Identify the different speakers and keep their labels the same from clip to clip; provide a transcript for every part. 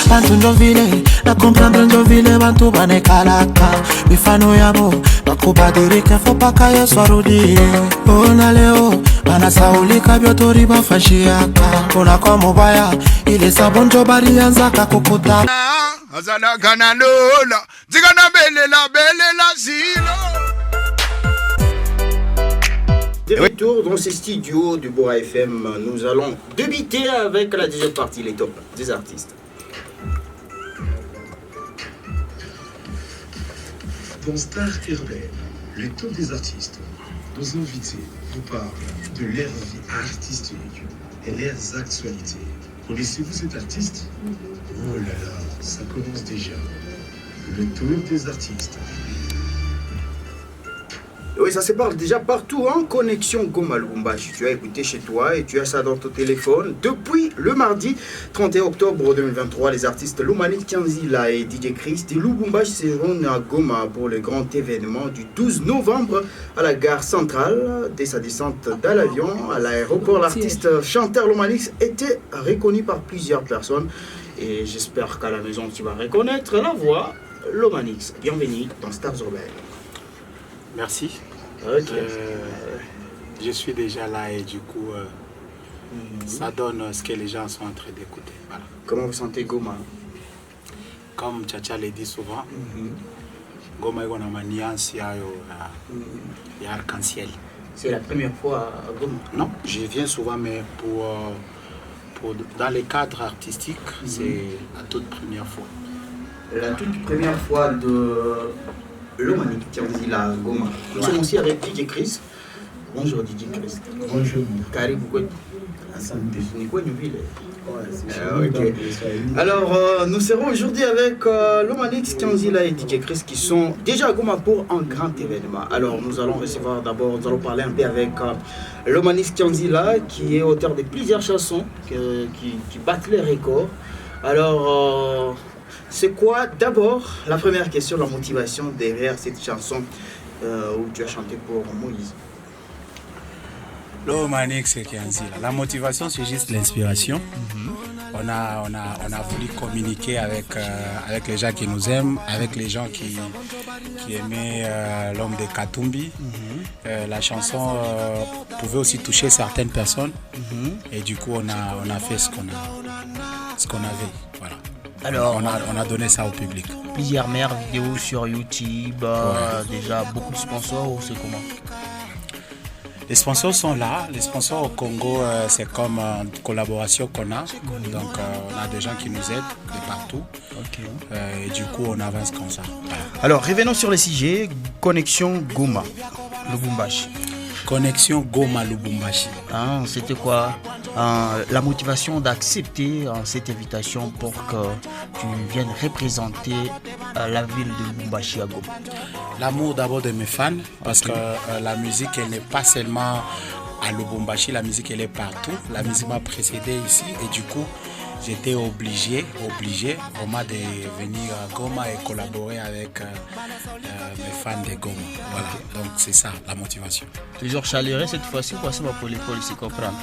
Speaker 1: Bantu njovile, na comprendre njovile bantu banekalaka. Mifano yabo, bakubadirike fopaka Yesu arudie. Ona leo, banasaulika byotori bafashiaka. Kuna kwa mubaya, ile sabonjo barianza kakukuta.
Speaker 2: Azana kana lola, zigana belela zilo.
Speaker 3: De retour dans ces studios du Boa FM, nous allons débuter avec la deuxième partie, les tops des artistes.
Speaker 4: Dans Star Urbaine, le top des artistes, nos invités nous parlent de leur vie artistique et leurs actualités. Connaissez-vous cet artiste? Oh là là, ça commence déjà. Le top des artistes.
Speaker 3: Oui, ça se parle déjà partout en connexion Goma Lubumbashi. Tu as écouté chez toi et tu as ça dans ton téléphone. Depuis le mardi 31 octobre 2023, les artistes Lomanik Kianzila et DJ Chris de Lubumbashi seront à Goma pour le grand événement du 12 novembre à la gare centrale. Dès sa descente dans l'avion à l'aéroport, l'artiste chanteur Lomanik était reconnu par plusieurs personnes. Et j'espère qu'à la maison tu vas reconnaître la voix Lomanik. Bienvenue dans Stars Urbaine.
Speaker 5: Merci.
Speaker 3: Okay.
Speaker 5: Je suis déjà là et du coup, ça donne ce que les gens sont en train d'écouter. Voilà.
Speaker 3: Comment vous sentez Goma?
Speaker 5: Comme Tchacha le dit souvent, Goma est une nuance, il y a arc-en-ciel.
Speaker 3: C'est la première fois à Goma?
Speaker 5: Non, je viens souvent, mais dans les cadres artistiques, c'est la toute première fois.
Speaker 3: La toute première fois de Lomanik Kianzila Goma. Nous sommes aussi avec DJ Chris. Bonjour DJ Chris.
Speaker 4: Bonjour.
Speaker 3: Karibu kwetu.
Speaker 4: Asante.
Speaker 3: Ni kwenye vile.
Speaker 4: Okay.
Speaker 3: Alors, nous serons aujourd'hui avec Lomanik Kianzila et DJ Chris qui sont déjà à Goma pour un grand événement. Alors, nous allons recevoir d'abord, nous allons parler un peu avec Lomanik Kianzila qui est auteur de plusieurs chansons qui battent les records. Alors, c'est quoi d'abord la première question, la motivation derrière cette chanson où tu as chanté pour Moïse?
Speaker 5: Lomanik Kianzila. La motivation, c'est juste l'inspiration. On a voulu communiquer avec les gens qui nous aiment, avec les gens qui aimaient l'homme de Katumbi. La chanson pouvait aussi toucher certaines personnes. Et du coup, on a fait ce qu'on avait. Voilà.
Speaker 6: Alors,
Speaker 5: on a donné ça au public.
Speaker 6: Plusieurs meilleures vidéos sur YouTube, déjà beaucoup de sponsors ou c'est comment?
Speaker 5: Les sponsors sont là. Les sponsors au Congo, c'est comme une collaboration qu'on a. Donc, on a des gens qui nous aident de partout. Et du coup, on avance comme ça. Voilà.
Speaker 6: Alors, revenons sur le sujet. Connexion Goma, Lubumbashi.
Speaker 5: Connexion Goma Lubumbashi.
Speaker 6: C'était quoi la motivation d'accepter cette invitation pour que tu viennes représenter la ville de Lubumbashi à Goma?
Speaker 5: L'amour d'abord de mes fans, parce que la musique, elle n'est pas seulement à Lubumbashi, la musique, elle est partout. La musique m'a précédé ici et du coup, j'étais obligé vraiment de venir à Goma et collaborer avec mes fans de Goma. Voilà, donc c'est ça la motivation.
Speaker 6: Toujours chaleureux cette fois-ci, voici pour l'école, c'est comprendre.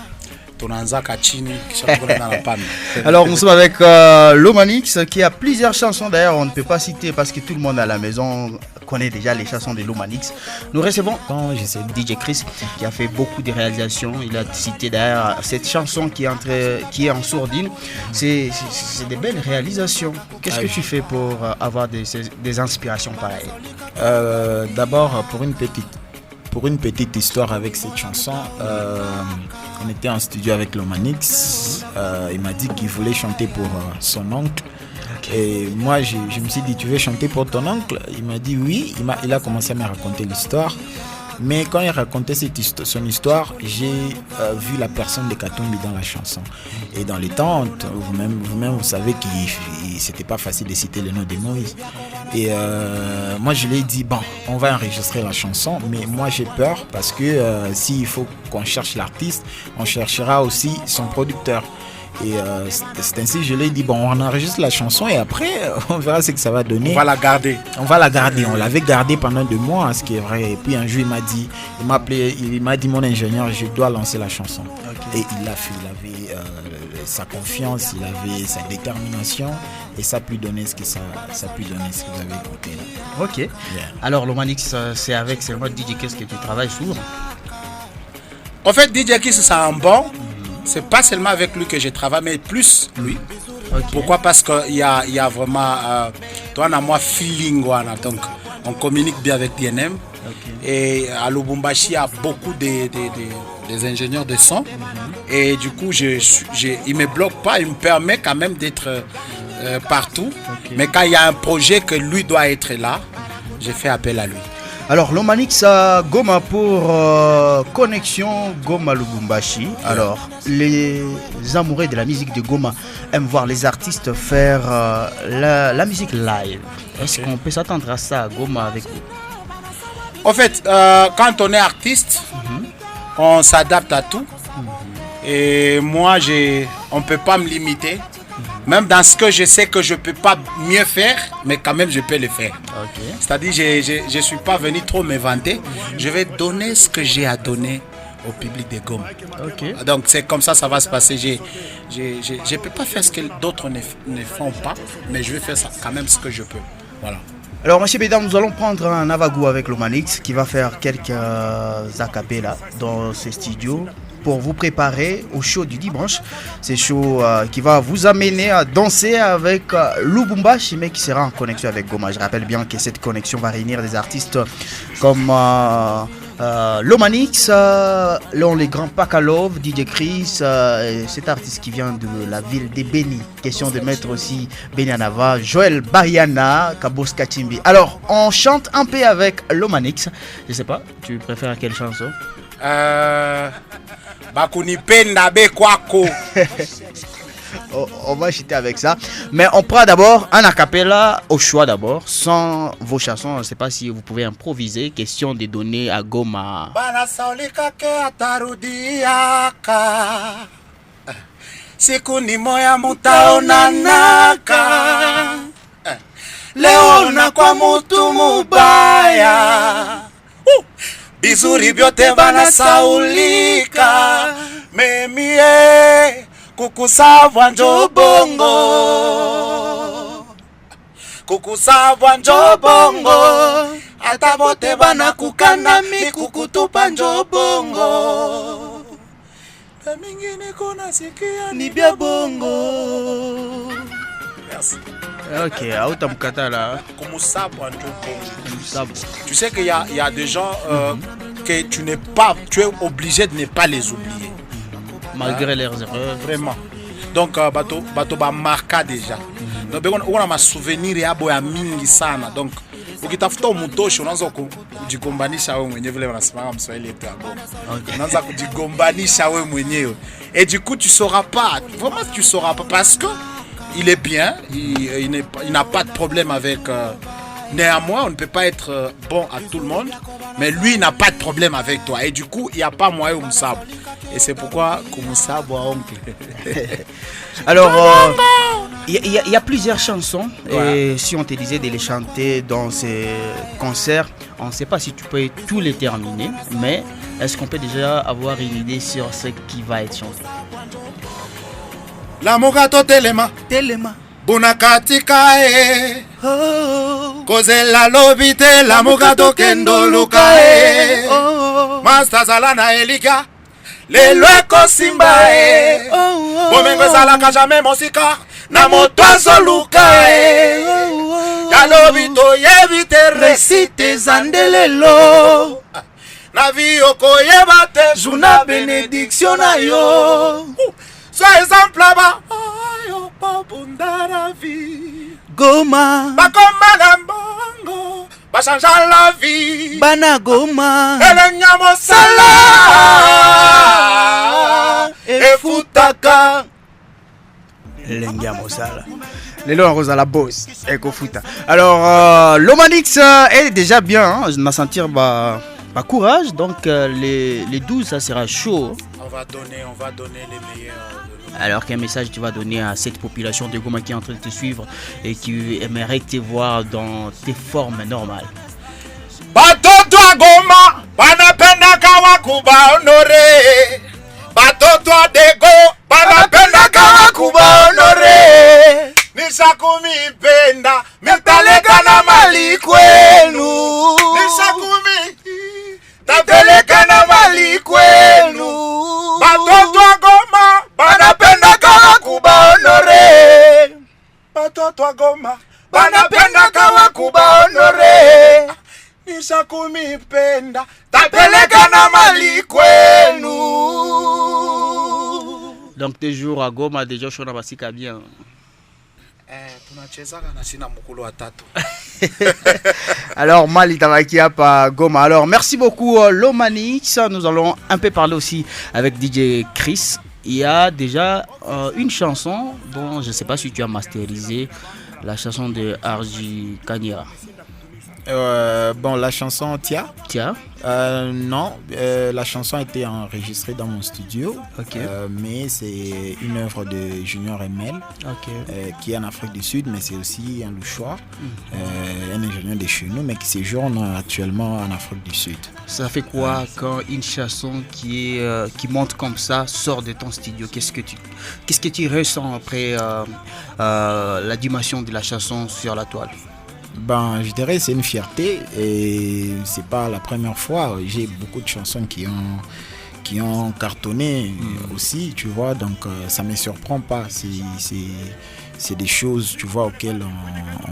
Speaker 6: Alors nous sommes avec Lomanix qui a plusieurs chansons, d'ailleurs on ne peut pas citer parce que tout le monde à la maison connaît déjà les chansons de Lomanix. Nous recevons DJ Chris qui a fait beaucoup de réalisations. Il a cité d'ailleurs cette chanson qui est en sourdine. C'est des belles réalisations. Qu'est-ce que tu fais pour avoir des inspirations pareilles?
Speaker 7: D'abord pour une petite histoire avec cette chanson, on était en studio avec Lomanix. Il m'a dit qu'il voulait chanter pour son oncle. Et moi, je me suis dit, tu veux chanter pour ton oncle? Il m'a dit oui. Il a commencé à me raconter l'histoire. Mais quand il racontait son histoire, j'ai vu la personne de Katumbi dans la chanson. Et dans les temps, vous-même, vous savez que c'était pas facile de citer le nom de Moïse. Et moi, je lui ai dit, bon, on va enregistrer la chanson, mais moi, j'ai peur parce que s'il faut qu'on cherche l'artiste, on cherchera aussi son producteur. Et c'est ainsi que je lui ai dit, bon, on enregistre la chanson et après, on verra ce que ça va donner.
Speaker 5: On va la garder.
Speaker 7: On va la garder. On l'avait gardée pendant 2 mois, ce qui est vrai. Et puis un jour, il m'a appelé, il m'a dit, mon ingénieur, je dois lancer la chanson. Okay. Et il l'a fait. Il avait sa confiance, il avait sa détermination. Et ça a pu donner ce que ça a pu donner, ce que vous avez écouté là.
Speaker 6: Ok. Yeah. Alors, Lomanix, c'est avec moi DJ Kiss que tu travailles souvent.
Speaker 5: En fait, DJ Kiss, c'est un bon. C'est pas seulement avec lui que je travaille, mais plus lui. Okay. Pourquoi? Parce qu'il y a vraiment, toi et moi, feeling. Donc, on communique bien avec TNM. Okay. Et à Lubumbashi, il y a beaucoup des ingénieurs de son. Et du coup, il ne me bloque pas, il me permet quand même d'être partout. Okay. Mais quand il y a un projet que lui doit être là, je fais appel à lui.
Speaker 6: Alors, Lomanix Goma pour Connexion Goma Lubumbashi. Alors, les amoureux de la musique de Goma aiment voir les artistes faire la musique live. Est-ce qu'on peut s'attendre à ça à Goma avec vous?
Speaker 5: En fait, quand on est artiste, on s'adapte à tout. Et moi, on ne peut pas me limiter. Même dans ce que je sais que je ne peux pas mieux faire, mais quand même je peux le faire. Okay. C'est-à-dire je ne suis pas venu trop m'inventer. Je vais donner ce que j'ai à donner au public de Goma. Okay. Donc c'est comme ça va se passer. Je ne peux pas faire ce que d'autres ne font pas, mais je vais faire ça, quand même ce que je peux. Voilà.
Speaker 6: Alors, monsieur Bédam, nous allons prendre un avagou avec Lomanix qui va faire quelques acapellas dans ce studio pour vous préparer au show du dimanche. C'est show qui va vous amener à danser avec Lubumbashi, mais qui sera en connexion avec Goma. Je rappelle bien que cette connexion va réunir des artistes comme Lomanix, Léon les Grands Pakalov, DJ Chris, cet artiste qui vient de la ville de Beni. Question de mettre aussi Benyanava, Joël Bariana, Kabos Kachimbi. Alors, on chante un peu avec Lomanix. Je sais pas, tu préfères quelle chanson?
Speaker 5: Bakunipenda Bekwako.
Speaker 6: On va chuter avec ça. Mais on prend d'abord un acapella au choix d'abord, sans vos chansons. Je ne sais pas si vous pouvez improviser. Question de donner à Goma.
Speaker 5: Siku ni moya mutaonanaka. Leo na kwa mutu mubaya. Bizuri vyote banasaulika. Memie kukusavwa njo bongo. Kukusavwa njo bongo. Ata bote banakukana mi kukutupa njo bongo. Na mingine kona sikia ni bia bongo. Merci.
Speaker 6: Ok, autamkata là.
Speaker 5: Kumusabwa njo bongo. Tu sais qu'il y a des gens que tu es obligé de ne pas les oublier.
Speaker 6: Malgré leurs erreurs.
Speaker 5: Vraiment. Donc, bato ba marka déjà. Donc, on a ma souvenir ya boya mingi sana. Donc, ukitafuta umutoshi unaanza kujigombanisha wewe mwenyewe vile wanasemanga Mswahili yetu hapo. Unaanza kujigombanisha wewe mwenyewe. Et du coup, tu sauras pas. Vraiment, tu sauras pas parce que il est bien, il n'a pas de problème avec néanmoins, on ne peut pas être bon à tout le monde, mais lui il n'a pas de problème avec toi et du coup, il n'y a pas moyen au Msab. Et c'est pourquoi Kumusab oncle.
Speaker 6: Alors il y a plusieurs chansons et si on te disait de les chanter dans ces concerts, on ne sait pas si tu peux tous les terminer, mais est-ce qu'on peut déjà avoir une idée sur ce qui va être chanté?
Speaker 5: La Mogato Telema Bunakatika Koze la lobite la Mogato Kendo Luka Master Zalana Elika Lelweko Simba Bomengo Zalaka jamais Mosika Na Motoazo Luka Ya lobito yevite resite Zandelelo Na viyoko yebate Juna benediction na yo Sois exemple là-bas, oh, pas bundara vie.
Speaker 6: Goma,
Speaker 5: bakoma nambongo, bachanja la vie.
Speaker 6: Bana Goma,
Speaker 5: elenyamo sala, efutaka.
Speaker 6: Elenyamo sala. Lelo Rosa la boss, ekofuta. Alors, Lomanix est déjà bien, hein, je m'en sentir courage, donc les 12 ça sera chaud.
Speaker 5: On va donner les meilleurs.
Speaker 6: Alors quel message tu vas donner à cette population de Goma qui est en train de te suivre et qui aimerait te voir dans tes formes normales?
Speaker 5: Batoto wa Goma banapenda kawa kuba honore. Batoto wa Dego banapenda kawa kuba honore. Nishakumipenda mipeleka na mali kwenu. Nishakumi tapeleka na mali kwenu. Batoto wa Goma banapenda kawa kuba honore. Batoto wa Goma banapenda kawa kuba honore. Nishakumipenda tapeleka na mali kwenu.
Speaker 6: Donc toujours à Goma déjà shona basika bien.
Speaker 5: Tunachezaka na sina mukulu wa tatu.
Speaker 6: Alors Mali Tamaki hapa Goma. Alors merci beaucoup Lomanix. Nous allons un peu parler aussi avec DJ Chris. Il y a déjà une chanson dont je ne sais pas si tu as masterisé, la chanson de Arji Kanyera.
Speaker 7: Bon, la chanson Tia. Non, la chanson a été enregistrée dans mon studio, mais c'est une œuvre de Junior ML, qui est en Afrique du Sud, mais c'est aussi un louchoir, un ingénieur de chez nous, mais qui séjourne actuellement en Afrique du Sud.
Speaker 6: Ça fait quoi quand une chanson qui monte comme ça sort de ton studio? Qu'est-ce que tu ressens après la dimension de la chanson sur la toile?
Speaker 7: Ben, je dirais c'est une fierté et c'est pas la première fois. J'ai beaucoup de chansons qui ont cartonné aussi, tu vois, donc ça me surprend pas. C'est des choses, tu vois, auxquelles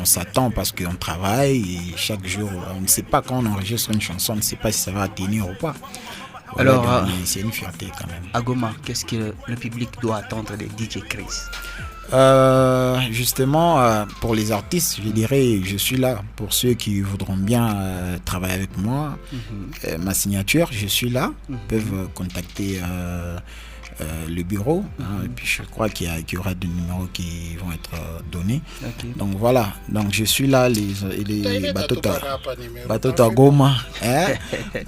Speaker 7: on s'attend parce qu'on travaille et chaque jour, on ne sait pas quand on enregistre une chanson, on ne sait pas si ça va tenir ou pas. Voilà, alors, c'est une fierté quand même.
Speaker 6: À Goma, qu'est-ce que le public doit attendre de DJ Chris?
Speaker 7: Justement, pour les artistes, je dirais, je suis là pour ceux qui voudront bien travailler avec moi. Ma signature, je suis là. Ils peuvent contacter le bureau. Et puis je crois qu'il y aura des numéros qui vont être donnés. Donc voilà. Donc je suis là, les bateaux à Goma.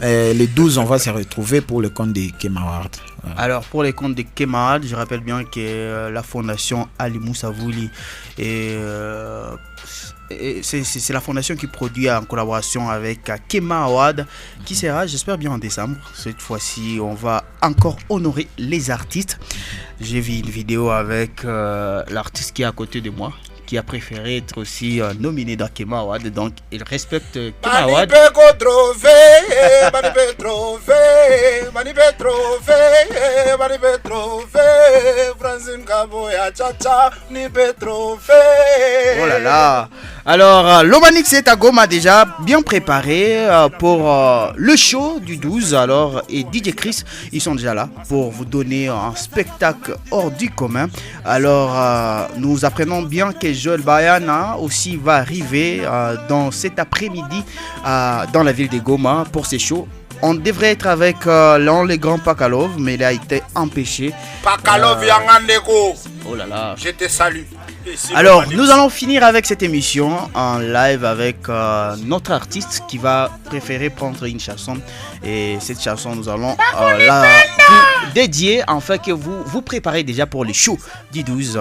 Speaker 7: Les 12, on va se retrouver pour le compte de Kemawad.
Speaker 6: Alors pour les comptes de Kemawad, je rappelle bien que la fondation Ali Moussa Vouli c'est la fondation qui produit en collaboration avec Kemawad qui sera, j'espère bien, en décembre. Cette fois-ci, on va encore honorer les artistes. J'ai vu une vidéo avec l'artiste qui est à côté de moi, qui a préféré être aussi nominé dans Kemawad, donc il respecte Kemawad. Oh là là. Alors Lomanix est à Goma déjà bien préparé pour le show du 12. Alors et DJ Chris, ils sont déjà là pour vous donner un spectacle hors du commun. Alors nous apprenons bien que Joel Bayana aussi va arriver dans cet après-midi dans la ville de Goma pour ces shows. On devrait être avec le grand Pakalov, mais il a été empêché.
Speaker 5: Pakalov Yangandeko.
Speaker 6: Oh là là.
Speaker 5: Je te salue.
Speaker 6: Alors, nous allons finir avec cette émission en live avec notre artiste qui va préférer prendre une chanson. Et cette chanson, nous allons la dédier, enfin que vous préparez déjà pour les shows du 12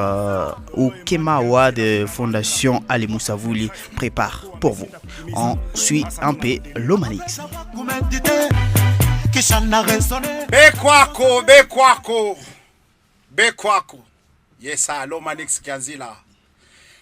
Speaker 6: où Kemawad de Fondation Ali Moussa Vouli prépare pour vous. On suit un peu Lomanix.
Speaker 5: Bekwako. Yesa Lomanix Kianzila.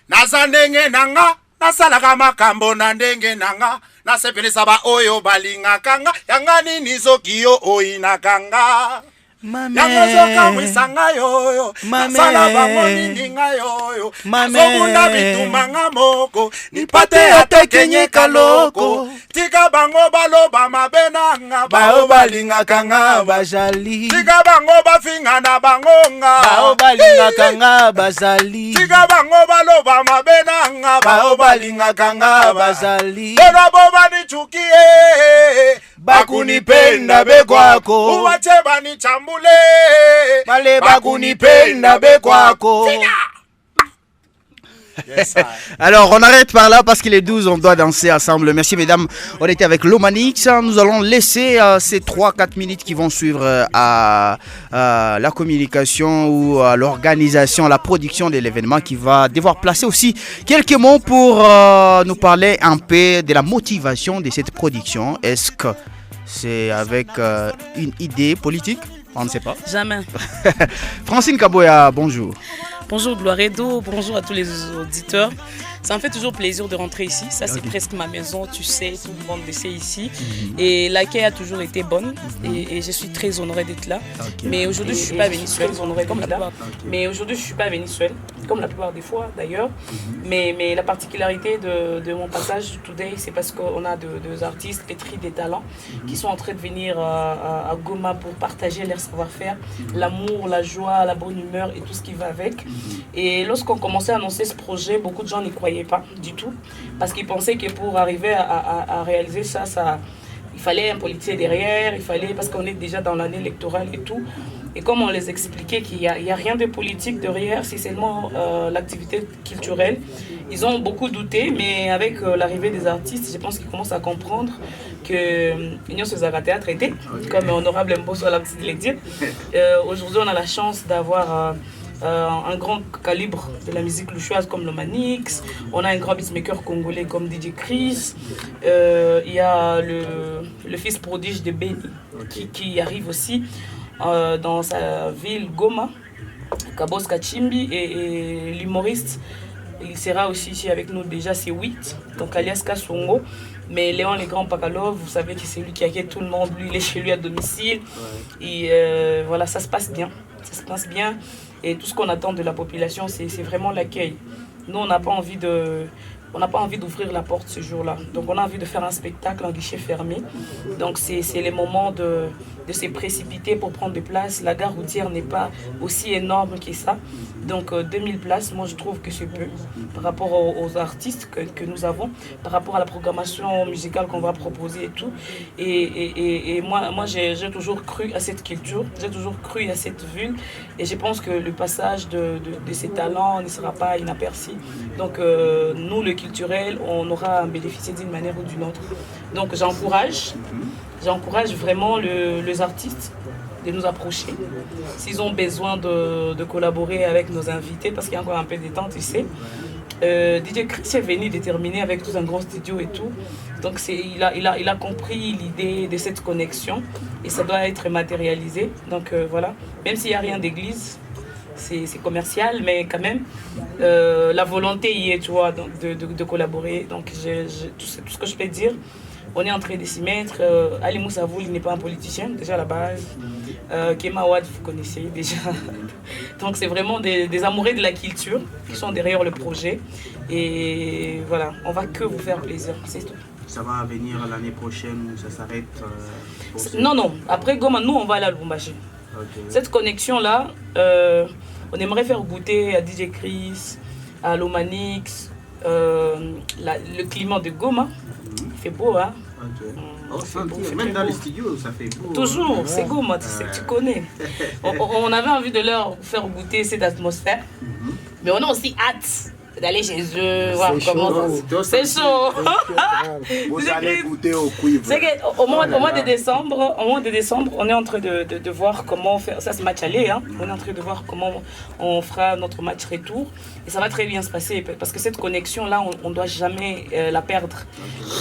Speaker 5: Naza ndenge nanga, nasalaka makambo na ndenge nanga, nasepelisa ba oyo balinga kanga, yangani nizoki yo oina kanga. Yangozoka mwisanga yoyo, nasala bango nindinga yoyo, nazobunda bitumanga moko, nipate ate kenye kaloko, tika bango baloba mabenanga, bao balinga kanga bajali, tika bango bafinga na bangonga, bao balinga kanga bajali, tika bango baloba mabenanga, bao balinga kanga bajali, bona boba ni chukie, bakunipenda bekwako, uwache bani chambule, male bakunipenda bekwako.
Speaker 6: Alors, on arrête par là parce qu'il est 12, on doit danser ensemble. Merci, mesdames. On était avec Lomanix. Nous allons laisser ces 3-4 minutes qui vont suivre à la communication ou à l'organisation, la production de l'événement qui va devoir placer aussi quelques mots pour nous parler un peu de la motivation de cette production. Est-ce que c'est avec une idée politique? On ne sait pas.
Speaker 8: Jamais.
Speaker 6: Francine Kaboya, bonjour.
Speaker 8: Bonjour Gloiredo, bonjour à tous les auditeurs. Ça me fait toujours plaisir de rentrer ici. Ça, c'est presque ma maison, tu sais, tout le monde le sait ici. Et l'accueil a toujours été bonne et je suis très honorée d'être là. Mais aujourd'hui, je ne suis pas venue seule, Mais aujourd'hui, je suis pas venue seule, comme la plupart des fois d'ailleurs. Mais la particularité de mon passage today, c'est parce qu'on a deux artistes pétris des talents qui sont en train de venir à Goma pour partager leur savoir-faire, l'amour, la joie, la bonne humeur et tout ce qui va avec. Et lorsqu'on commençait à annoncer ce projet, beaucoup de gens n'y croyaient pas du tout, parce qu'ils pensaient que pour arriver à réaliser ça, il fallait un politicien derrière, parce qu'on est déjà dans l'année électorale et tout. Et comme on les expliquait qu'il n'y a rien de politique derrière, c'est seulement l'activité culturelle, ils ont beaucoup douté, mais avec l'arrivée des artistes, je pense qu'ils commencent à comprendre que l'Union Sozara Théâtre était, comme Honorable Mbosso a l'habitude de le dire. Aujourd'hui, on a la chance d'avoir un grand calibre de la musique louchoise comme Lomanix, on a un grand beatmaker congolais comme DJ Chris, il y a le fils prodige de Beni qui arrive aussi dans sa ville Goma, Kabos Kachimbi, et l'humoriste, il sera aussi ici avec nous déjà, c'est 8, donc alias Kasongo. Mais Léon les grands Pakalov, vous savez que c'est lui qui accueille tout le monde, lui il est chez lui à domicile. Et voilà, ça se passe bien. Ça se passe bien. Et tout ce qu'on attend de la population, c'est vraiment l'accueil. Nous, on n'a pas envie d'ouvrir la porte ce jour-là. Donc on a envie de faire un spectacle en guichet fermé. Donc c'est les moments de se précipiter pour prendre des places. La gare routière n'est pas aussi énorme que ça. Donc 2000 places, moi je trouve que c'est peu par rapport aux artistes que nous avons, par rapport à la programmation musicale qu'on va proposer et tout. Et moi j'ai toujours cru à cette culture, j'ai toujours cru à cette ville. Et je pense que le passage de ces talents ne sera pas inaperçu. Donc nous, le culturel, on aura bénéficié d'une manière ou d'une autre. Donc j'encourage vraiment les artistes de nous approcher. S'ils ont besoin de collaborer avec nos invités, parce qu'il y a encore un peu de temps, tu sais. DJ Chris est venu déterminer avec tout un grand studio et tout. Donc il a compris l'idée de cette connexion et ça doit être matérialisé. Donc voilà, même s'il n'y a rien d'église, c'est commercial, mais quand même, la volonté y est, tu vois, de collaborer. Donc tout ce que je peux dire, on est en train de s'y mettre. Ali Moussavoul, il n'est pas un politicien, déjà à la base. Kema Wad, vous connaissez déjà. Donc c'est vraiment des amoureux de la culture qui sont derrière le projet. Et voilà, on va que vous faire plaisir, c'est tout.
Speaker 3: Ça va venir l'année prochaine ou ça s'arrête
Speaker 8: Non. Après Goma, nous, on va aller à Lubumbashi. Okay. Cette connexion-là, on aimerait faire goûter à DJ Chris, à Lomanix, le climat de Goma. Il fait beau, hein?
Speaker 3: Okay. Même dans les studios, ça fait beau.
Speaker 8: Toujours, hein? C'est Goma, tu connais. On avait envie de leur faire goûter cette atmosphère, mais on a aussi hâte d'aller chez eux, voir comment ça. C'est chaud.
Speaker 2: Vous allez goûter au cuivre.
Speaker 8: C'est qu'au mois de décembre, on est en train de voir comment faire ça, ce match aller. Hein. On est en train de voir comment on fera notre match retour. Et ça va très bien se passer parce que cette connexion-là, on ne doit jamais la perdre.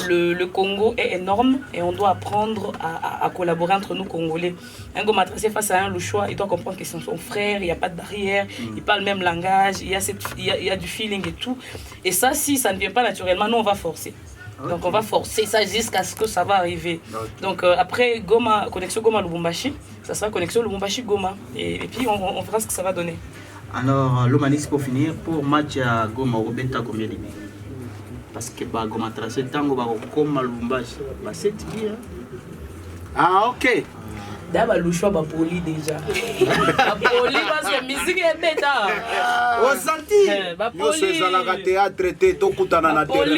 Speaker 8: Le Congo est énorme et on doit apprendre à collaborer entre nous Congolais. Un Goma tracé face à un Louchois, il doit comprendre que c'est son frère, il n'y a pas de barrière, il parle le même langage, il y a du feeling et tout. Et ça, si ça ne vient pas naturellement, nous on va forcer. Okay. Donc on va forcer ça jusqu'à ce que ça va arriver. Okay. Donc après Goma, connexion Goma-Lubumbashi, ça sera connexion Lubumbashi-Goma. Et puis on verra ce que ça va donner.
Speaker 3: Alors Lomanix, pour finir, pour match à Goma, au Benta combien de minutes? Parce que Goma tracé tango comme Lubumbashi, c'est bien.
Speaker 2: Ah ok.
Speaker 8: D'abord le choix poli déjà. Poli parce que musique est bête.
Speaker 2: Au senti. Nous sommes à la théâtre traité tout coûtant dans la terre.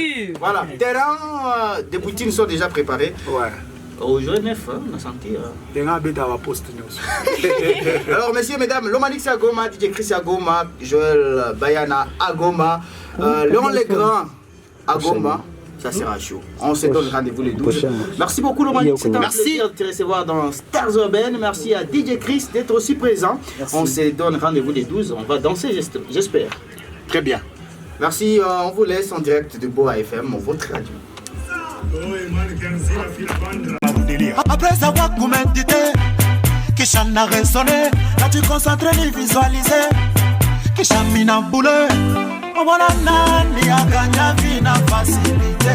Speaker 3: Voilà, terrain des boutines sont déjà préparées.
Speaker 2: Ouais. Aujourd'hui, neuf, on a senti.
Speaker 3: Alors, messieurs, mesdames, Lomanix à Goma, DJ Chris à Goma, Joël Bayana à Goma, Léon Legrand à Goma. Ça sera chaud. On se donne rendez-vous les 12. Merci beaucoup, Lomanix. C'est un plaisir de te recevoir dans Stars Urbaines. Merci à DJ Chris d'être aussi présent. Merci. On se donne rendez-vous les 12. On va danser, j'espère.
Speaker 5: Très bien.
Speaker 3: Merci. On vous laisse en direct de Boa FM, votre radio.
Speaker 1: Après avoir médité, qui chante a résonné, là tu concentres ni visualiser, qui chante mina boule, on va nani a gagné vina facilité,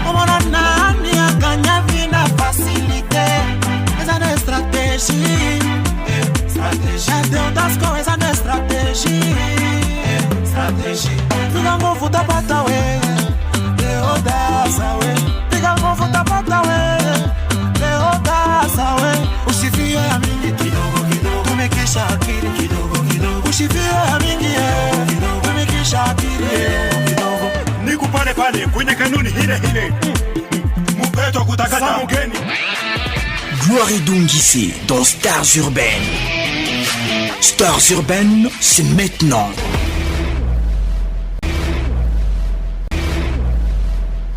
Speaker 1: on va nani a gagné vina facilité, c'est une stratégie, stratégie, de tasco c'est une stratégie, stratégie, tu n'as pas foutu pas ta way, de audace way. Futa pata we, leo dasa we. Usifie mingi kidogo kidogo, tumekisha akili kidogo kidogo. Usifie mingi tumekisha akili kidogo.
Speaker 9: Niku pale pale kwenye kanuni hile hile. Mupeto kutakata mgeni.
Speaker 10: Gloire Dungisi dans Stars Urbaines. Stars Urbaines, c'est maintenant.